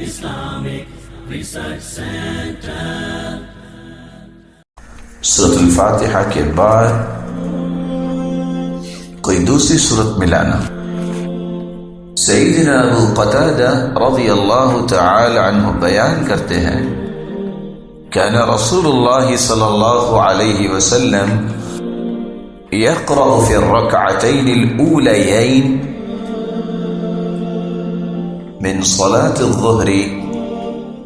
Islamic Research Center. سورۃ الفاتحہ کے بعد کوئی دوسری سورت ملانا۔ سیدنا ابو قتادہ رضی اللہ تعالی عنہ بیان کرتے ہیں، كان رسول الله صلی اللہ علیہ وسلم يقرأ في الركعتين الأوليين من صلاة الظهر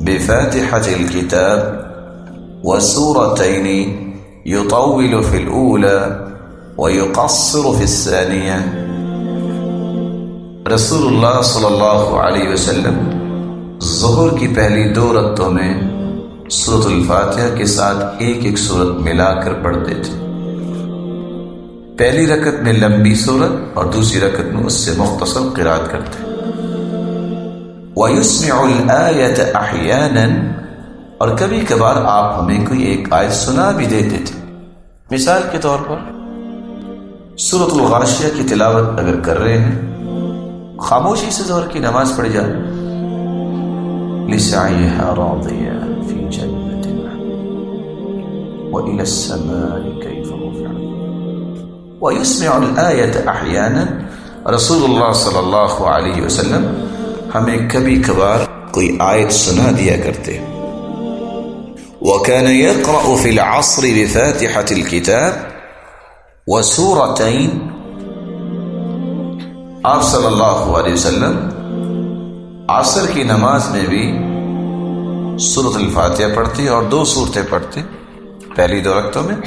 بفاتحة الكتاب وسورتين يطول في الأولى ويقصر في الثانية۔ رسول اللہ صلی اللہ علیہ وسلم ظہر کی پہلی دو رکعتوں میں سورۃ الفاتحہ کے ساتھ ایک ایک سورت ملا کر پڑھتے تھے۔ پہلی رکعت میں لمبی سورت اور دوسری رکعت میں اس سے مختصر قرات کرتے۔ وَيُسْمِعُ الْآيَةَ أَحْيَانًا، اور کبھی کبھار آپ ہمیں کوئی ایک آیت سنا بھی دیتے تھے۔ مثال کے طور پر سورۃ الغاشیہ کی تلاوت اگر کر رہے ہیں، خاموشی سے ظہر کی نماز پڑھ جائے، لِسَعْيِهَا رَاضِيَةٌ فِي جَنَّةٍ وَإِلَى السَّمَاءِ كَيْفَ رُفِعَتْ۔ وَيُسْمِعُ الْآيَةَ أَحْيَانًا، رسول اللہ صلی اللہ علیہ وسلم ہمیں کبھی کبھار کوئی آیت سنا دیا کرتے۔ وَكَانَ يَقْرَأُ فِي الْعَصْرِ بِفَاتِحَةِ الْكِتَابِ وَسُورَتَيْن، آپ صلی اللہ علیہ وسلم عصر کی نماز میں بھی سورۃ الفاتحہ پڑھتے اور دو سورتیں پڑھتے پہلی دو رکعتوں میں۔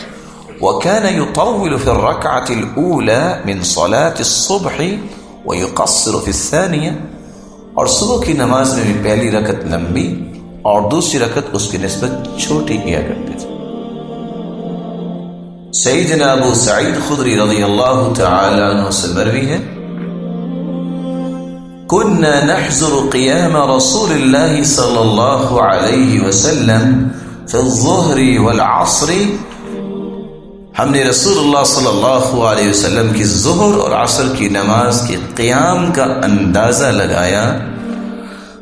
وَكَانَ يُطَوِّلُ فِي الرَّكْعَةِ الْأُولَى مِنْ صَلَاةِ الصُّبْحِ وَيُقَصِّرُ فِي الثَّانِيَةِ، اور صبح کی نماز میں بھی پہلی رکعت لمبی اور دوسری رکعت اس کی نسبت چھوٹی کیا کرتے تھے۔ سیدنا ابو سعید خدری رضی اللہ تعالی عنہ سے مروی ہے، كنا نحضر قيام رسول الله صلى الله عليه وسلم في الظهر والعصر، ہم نے رسول اللہ صلی اللہ علیہ وسلم کی ظہر اور عصر کی نماز کے قیام کا اندازہ لگایا۔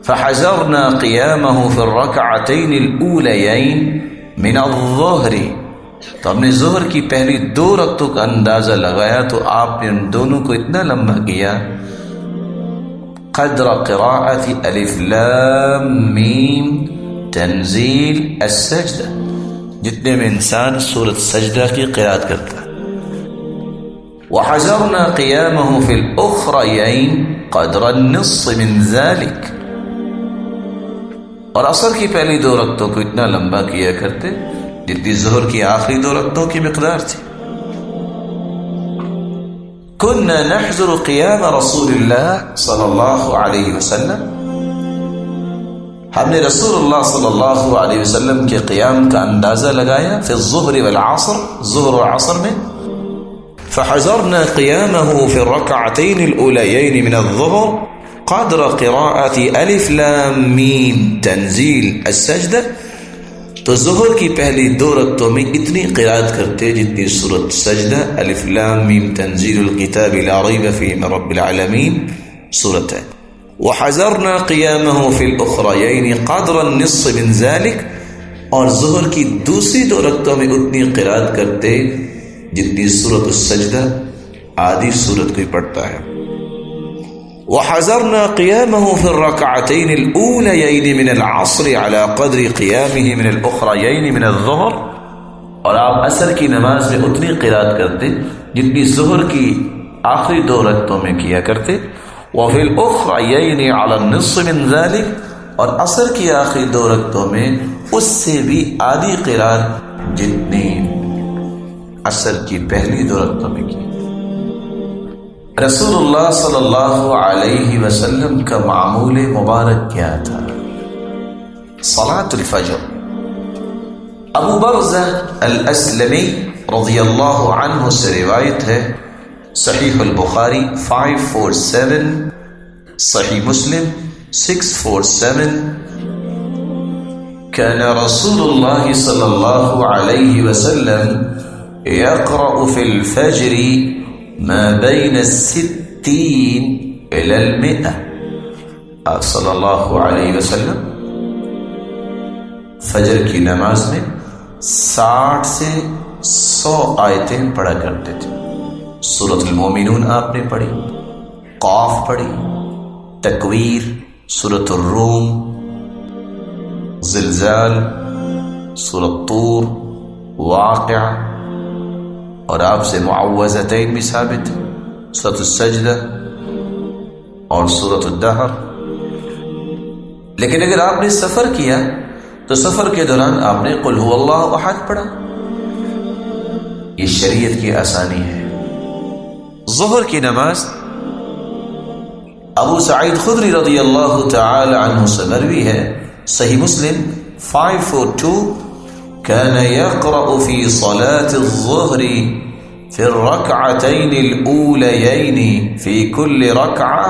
فحضرنا قيامه في الركعتين الأوليين من الظهر، تو ہم نے ظہر کی پہلی دو رکعتوں کا اندازہ لگایا تو آپ نے ان دونوں کو اتنا لمبا کیا، قدر قراءة الف لام میم تنزیل السجدہ، جتنے میں انسان سورۃ سجدہ کی قرات کرتا ہے۔ وحضرنا قيامه في الأخريين قدر النصف من ذلك، اور عصر کی پہلی دو رکعتوں کو اتنا لمبا کیا کرتے جتنی ظہر کی آخری دو رکعتوں کی مقدار تھی۔ كنا نحضر قيام رسول الله صلی اللہ علیہ وسلم، ہم نے رسول اللہ صلی اللہ علیہ وسلم کے قیام کا اندازہ لگایا فی الظہر والعصر، ظہر و عصر میں۔ فحضرنا قيامه في الركعتين الأوليين من الظهر قدر قراءة الف لام میم تنزیل السجدہ، تو ظہر کی پہلی دو رکعتوں میں اتنی قرات کرتے جتنی سورۃ سجدہ الف لام میم تنزیل الکتاب لا ریب فیہ من رب العالمین سورت ہے۔ وحضرنا قیامه فی الاخرین قدر النصف من ذلك، اور ظہر کی دوسری دو رکعتوں میں اتنی قرات کرتے جتنی سورۃ السجدہ آدھی سورت کوئی پڑھتا ہے۔ وحضرنا قيامه في الركعتين الأوليين من العصر على قدر قيامه من الأخريين من الظهر، اور آپ عصر کی نماز میں اتنی قرات کرتے جتنی ظہر کی آخری دو رکعتوں میں کیا کرتے۔ وفي الأخريين على النصف من ذلك، اور عصر کی آخری دو رکعتوں میں اس سے بھی آدھی قرات جتنی عصر کی پہلی دو رکعتوں میں کی۔ رسول اللہ صلی اللہ علیہ وسلم کا معمول مبارک کیا تھا؟ صلاۃ الفجر۔ ابو برزہ الاسلمی رضی اللہ عنہ سے روایت ہے، صحیح البخاری 547، صحیح مسلم 647، كان رسول الله صلی اللہ علیہ وسلم يقرأ في الفجر ما بين 60 إلى 100، آپ صلی اللہ علیہ وسلم فجر کی نماز میں 60 سے 100 آیتیں پڑھا کرتے تھے. سورۃ المومنون آپ نے پڑھی، قاف پڑھی، تکویر، سورۃ الروم، زلزال، سورۃ طور، واقعہ، اور آپ سے معوذتین بھی ثابت ہے، سورۃ السجدہ اور سورۃ الدہر. لیکن اگر آپ نے سفر کیا تو سفر کے دوران آپ نے قل هو اللہ احد پڑھا. یہ شریعت کی آسانی ہے. ظہر کی نماز ابو سعید خدری رضی اللہ تعالی عنہ سے مروی ہے، صحیح مسلم 542، كان يقرأ في صلاة الظهر في الركعتين الأوليين في كل ركعة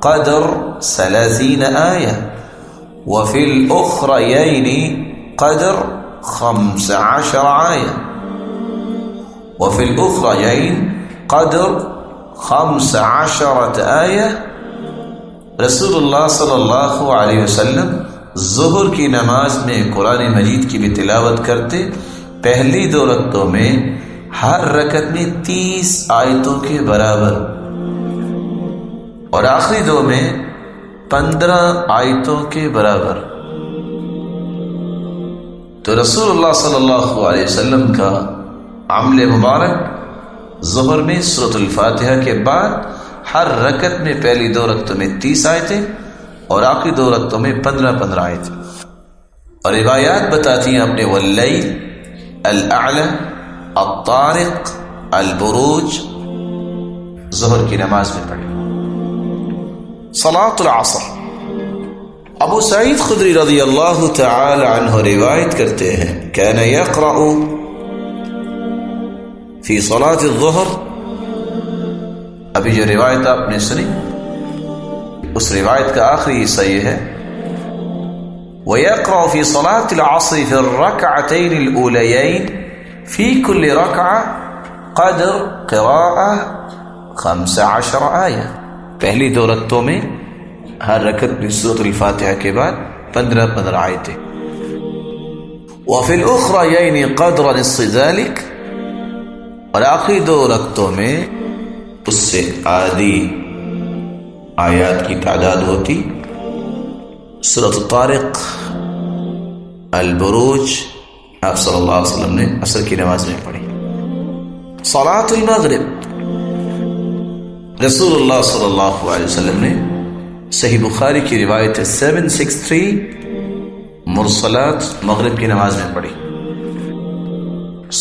قدر 30 آية، وفي الأخريين قدر 15 آية، وفي الأخريين قدر 15 آية. رسول اللہ صلی اللہ علیہ وسلم ظہر کی نماز میں قرآن مجید کی بھی تلاوت کرتے. پہلی 2 رکعتوں میں ہر رکعت میں 30 آیتوں کے برابر، اور آخری 2 میں 15 آیتوں کے برابر. تو رسول اللہ صلی اللہ علیہ وسلم کا عمل مبارک ظہر میں سورۃ الفاتحہ کے بعد ہر رکعت میں پہلی 2 رکعتوں میں 30 آیتیں اور آخری 2 رکعتوں میں 15 آیتیں. اور روایات بتاتی ہیں اپنے واللیل، الاعلی، الطارق، البروج ظہر کی نماز میں پڑھی. صلاۃ العصر ابو سعید خدری رضی اللہ تعالی عنہ روایت کرتے ہیں كان يقرأ فی صلاۃ الظہر. ابھی جو روایت آپ نے سنی اس روایت کا آخری حصہ یہ ہے وَيَقْرَأُ فِي صَلَاةِ الْعَصْرِ فِي الرَّكْعَتَيْنِ الْأُولَيَيْنِ فِي كُلِّ رَكْعَةٍ قَدْرُ قِرَاءَةٍ 15 آیہ. پہلی 2 رکعتوں میں ہر رکعت میں سورۃ الفاتحہ کے بعد 15 آیتیں. وَفِي الْأُخْرَيَيْنِ قَدْرَ نِصِّ ذَلِكَ، اور آخری 2 رکعتوں میں اس سے آدھی آیات کی تعداد ہوتی. سورۃ الطارق، البروج آپ صلی اللہ علیہ وسلم نے عصر کی نماز میں پڑھی. صلاۃ المغرب رسول اللہ صلی اللہ علیہ وسلم نے صحیح بخاری کی روایت 763 مرسلات مغرب کی نماز میں پڑھی.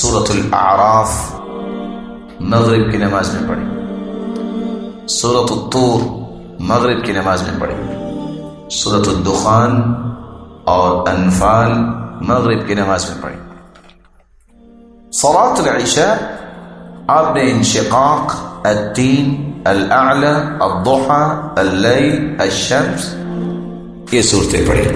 سورۃ الاعراف مغرب کی نماز میں پڑھی. سورۃ الطور مغرب کی نماز میں پڑھی. سورۃ الدخان اور انفال مغرب کی نماز میں پڑھی. صلاۃ العشاء آپ نے انشقاق، التین، الاعلی، الضحى، اللیل، الشمس یہ صورتیں پڑھی.